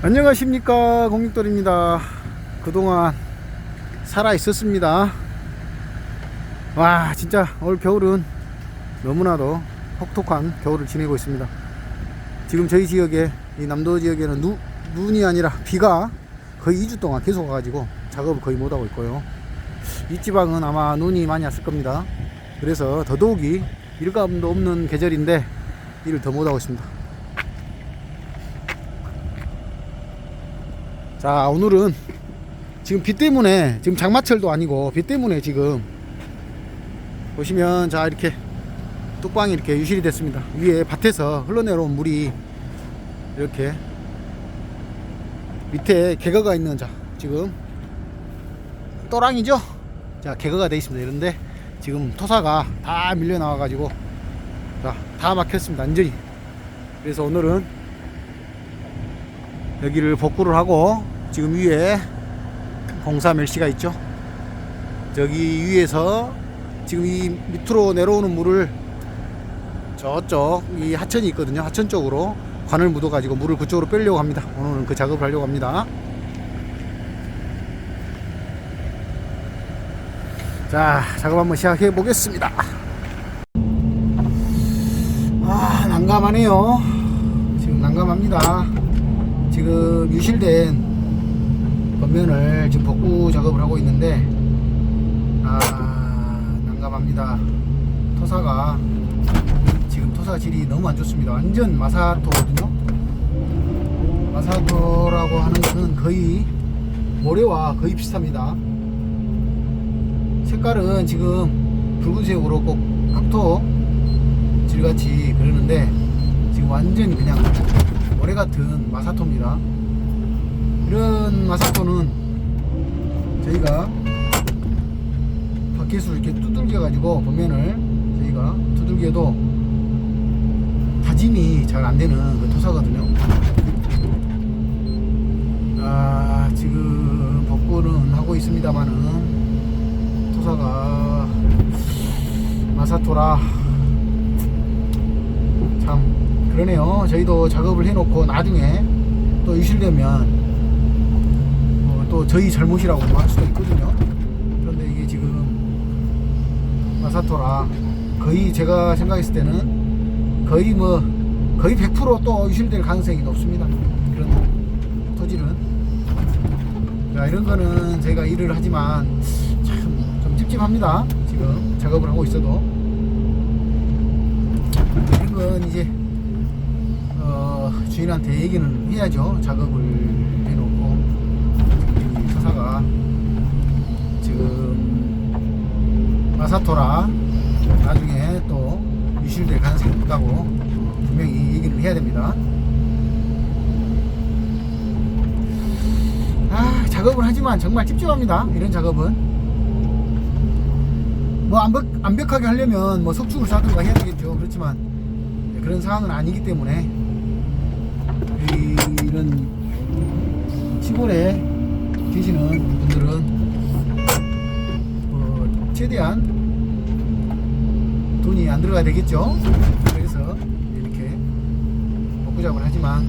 안녕하십니까, 공익돌입니다. 그동안 살아 있었습니다. 와, 진짜 올 겨울은 너무나도 혹독한 겨울을 지내고 있습니다. 지금 저희 지역에, 이 남도 지역에는 눈이 아니라 비가 거의 2주 동안 계속 와가지고 작업을 거의 못하고 있고요. 이 지방은 아마 눈이 많이 왔을 겁니다. 그래서 더더욱이 일감도 없는 계절인데 일을 더 못하고 있습니다. 자, 오늘은 지금 비 때문에, 지금 장마철도 아니고 비 때문에 지금 보시면, 자, 이렇게 뚝방이 이렇게 유실이 됐습니다. 위에 밭에서 흘러내려온 물이 이렇게 밑에 개거가 있는, 자, 지금 또랑이죠. 자, 개거가 되어 있습니다. 이런데 지금 토사가 다 밀려 나와 가지고, 자, 다 막혔습니다, 완전히. 그래서 오늘은 여기를 복구를 하고, 지금 위에 공사 멸시가 있죠. 저기 위에서 지금 이 밑으로 내려오는 물을 저쪽 이 하천이 있거든요. 하천 쪽으로 관을 묻어 가지고 물을 그쪽으로 빼려고 합니다. 오늘은 그 작업을 하려고 합니다. 자, 작업 한번 시작해 보겠습니다. 아, 난감하네요. 지금 난감합니다. 지금 유실된 겉면을 지금 복구 작업을 하고 있는데, 난감합니다. 토사가 지금 토사 질이 너무 안 좋습니다. 완전 마사토거든요. 마사토라고 하는 것은 거의 모래와 거의 비슷합니다. 색깔은 지금 붉은색으로 꼭 흑토 질같이 그러는데, 지금 완전히 그냥 모래 같은 마사토입니다. 이런 마사토는 저희가 바켓으로 이렇게 두들겨 가지고 보면을 저희가 두들겨도 다짐이 잘 안되는 그 토사거든요. 지금 복구는 하고 있습니다만은 토사가 마사토라 참 그러네요. 저희도 작업을 해놓고 나중에 또 유실되면 또 저희 잘못이라고 할 수도 있거든요. 그런데 이게 지금 마사토라 거의 제가 생각했을 때는 거의 100% 또 유실될 가능성이 높습니다. 그런 토질은. 자, 이런 거는 제가 일을 하지만 참 좀 찝찝합니다. 지금 작업을 하고 있어도. 이런 건 이제 주인한테 얘기는 해야죠. 작업을 해놓고 토사가 지금 마사토라 나중에 또 유실될 가능성이 있다고 분명히 얘기를 해야 됩니다. 작업을 하지만 정말 찝찝합니다. 이런 작업은 완벽하게 하려면 석축을 사든가 해야 되겠죠. 그렇지만 그런 상황은 아니기 때문에 이런 시골에 계시는 분들은 최대한 돈이 안 들어가야 되겠죠. 그래서 이렇게 복구 작업을 하지만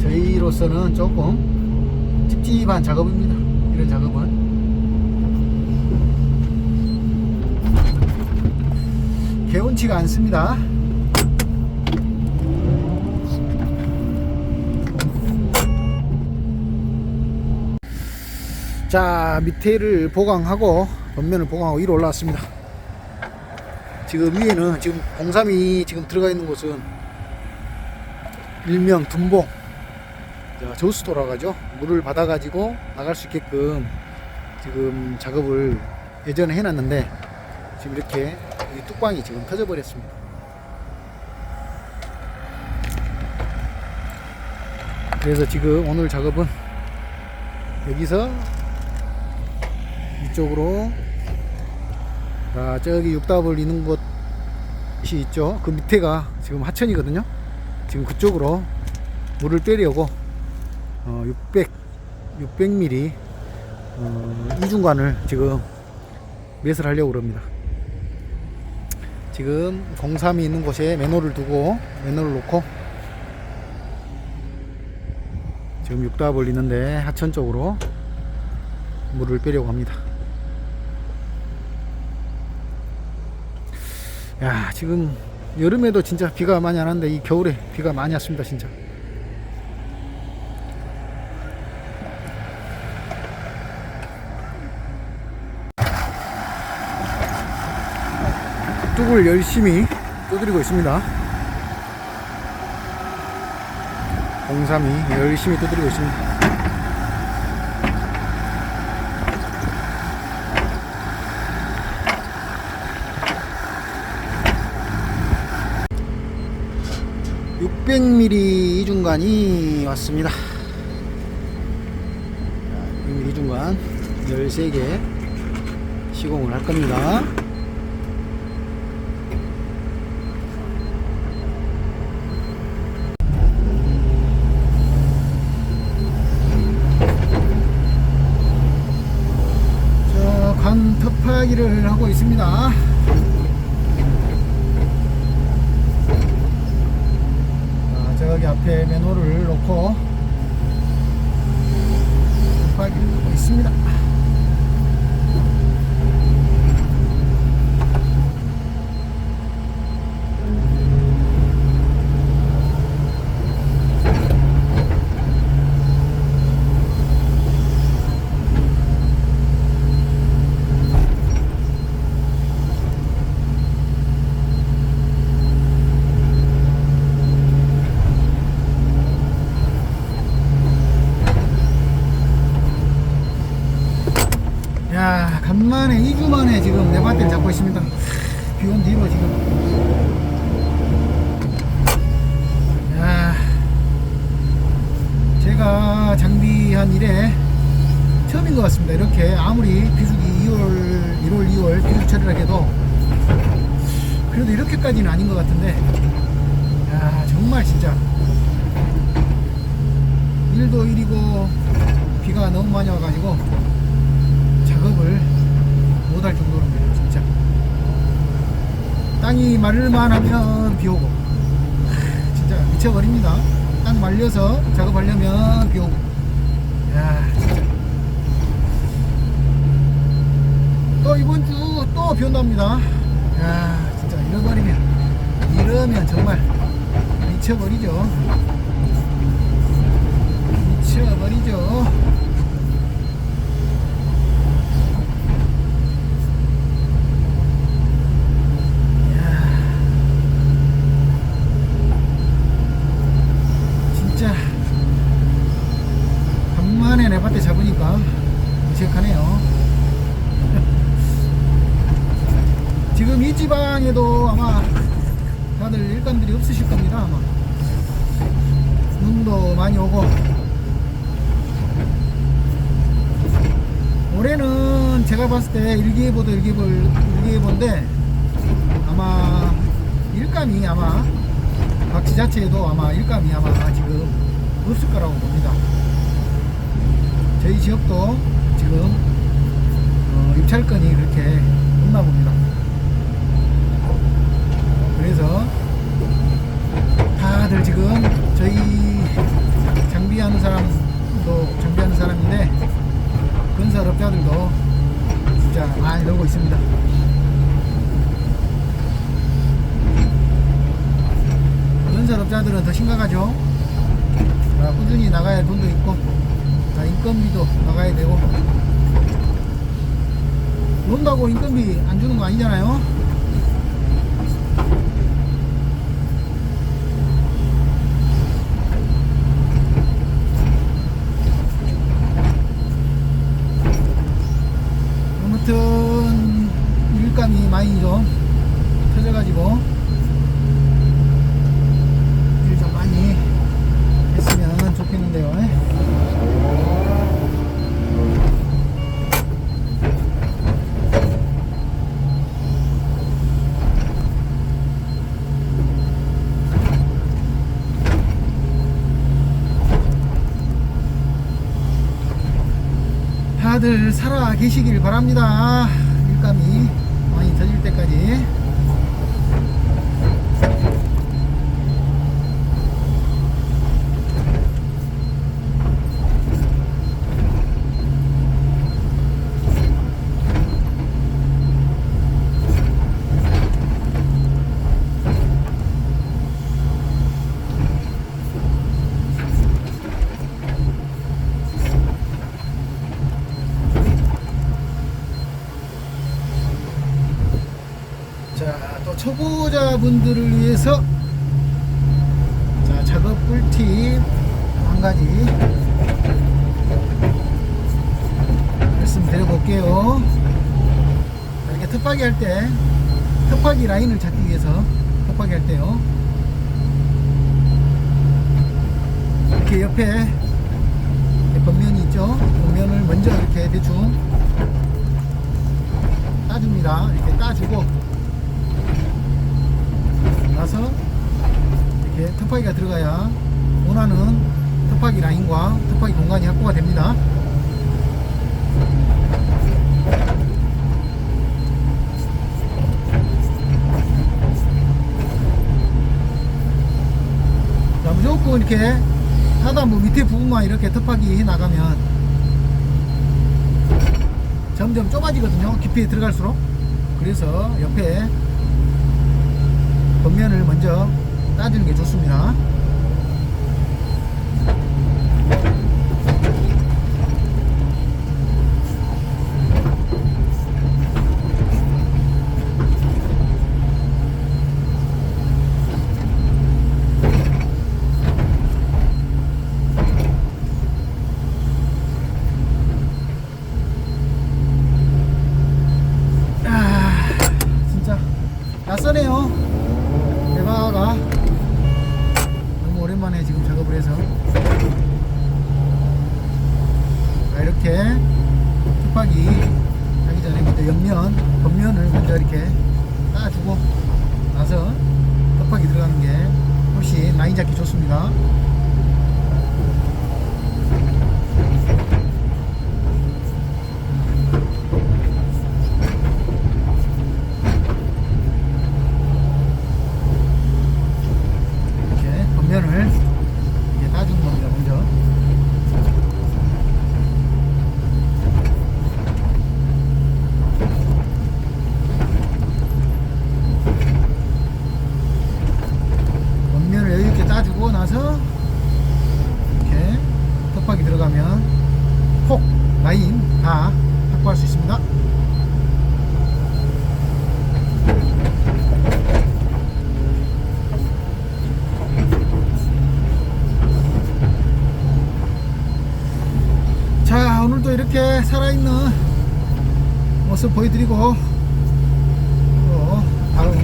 저희로서는 조금 찝찝한 작업입니다. 이런 작업은 개운치가 않습니다. 자, 밑에를 보강하고 겉면을 보강하고 위로 올라왔습니다. 지금 위에는 지금 공삼이 지금 들어가 있는 곳은 일명 둔봉, 저수도라고 하죠. 물을 받아 가지고 나갈 수 있게끔 지금 작업을 예전에 해놨는데 지금 이렇게 이 뚝방이 지금 터져 버렸습니다. 그래서 지금 오늘 작업은 여기서 이쪽으로, 자, 저기 육답을 이는 곳이 있죠. 그 밑에가 지금 하천이거든요. 지금 그쪽으로 물을 빼려고 600mm 이중관을 지금 매설 하려고 그럽니다. 지금 공삼이 있는 곳에 맨홀을 두고 맨홀을 놓고 지금 육답 올리는데 하천 쪽으로 물을 빼려고 합니다. 야, 지금 여름에도 진짜 비가 많이 안 왔는데 이 겨울에 비가 많이 왔습니다. 진짜 뚝을 열심히 두드리고 있습니다. 032 열심히 두드리고 있습니다. (600mm) 이중관이 왔습니다. 600mm 이중관 13개 시공을 할 겁니다. 관 터파기를 하고 있습니다. 저기 앞에 맨홀을 놓고 터파기를 하고 있습니다. 야, 간만에 2주 만에 지금 네 밭대를 잡고 있습니다. 비 온 뒤로 지금. 야, 제가 장비한 일에 처음인 것 같습니다. 이렇게 아무리 비수기 1월 2월 비수기 처리를 해도 그래도 이렇게까지는 아닌 것 같은데, 야, 정말 진짜 일도 일이고 비가 너무 많이 와가지고 작업을 못할 정도로입니다. 진짜 땅이 마를만 하면 비오고, 진짜 미쳐버립니다. 땅 말려서 작업하려면 비오고. 야, 진짜 또 이번주 또 비온답니다. 야, 진짜 이러면 정말 미쳐버리죠. 진짜 간만에 내 밭에 잡으니까 무색하네요. 지금 이 지방에도 아마 다들 일감들이 없으실 겁니다. 아마 눈도 많이 오고, 올해는 제가 봤을 때 일기예보인데 아마 일감이 아마 각 지자체에도 아마 일감이 아마 지금 없을 거라고 봅니다. 저희 지역도 지금 입찰건이 그렇게 없나 봅니다. 그래서 다들 지금 저희 장비하는 사람인데 건설업자들도 진짜 많이 놀고 있습니다. 건설업자들은 더 심각하죠. 꾸준히 나가야 할 돈도 있고, 인건비도 나가야 되고. 논다고 인건비 안 주는 거 아니잖아요. 아무튼 일감이 많이 좀 터져가지고 일 좀 많이 했으면 좋겠는데요. 다들 살아 계시길 바랍니다. 일감이 많이 터질 때까지. 초보자분들을 위해서 자, 작업 꿀팁 한 가지 말씀드려 볼게요. 이렇게 텃밭이 할 때, 텃밭이 라인을 잡기 위해서 텃밭이 할 때요, 이렇게 옆에 겉면이 있죠. 겉면을 먼저 이렇게 대충 따줍니다. 이렇게 따주고 나서 이렇게 텃밭이가 들어가야 원하는 텃밭이 라인과 텃밭이 공간이 확보가 됩니다. 자, 무조건 이렇게 하단부 밑에 부분만 이렇게 텃밭이 해 나가면 점점 좁아지거든요. 깊이 들어갈수록. 그래서 옆에 겉면을 먼저 따주는 게 좋습니다. 낯서네요. 대바가 너무 오랜만에 지금 작업을 해서. 자, 이렇게 텃밭이 하기 전에 먼저 옆면, 겉면을 먼저 이렇게 따주고 나서 텃밭이 들어가는 게 훨씬 라인 잡기 좋습니다. 겉면을 이렇게 따주는 겁니다. 먼저 겉면을 여유있게 따주고 나서 이렇게 텃밭이 들어가면 폭 라인 다 확보할 수 있습니다. 자, 오늘도 이렇게 살아있는 모습 보여드리고 또 다음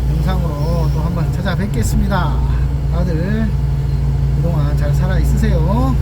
영상으로 또 한번 찾아뵙겠습니다. 다들 그동안 잘 살아 있으세요.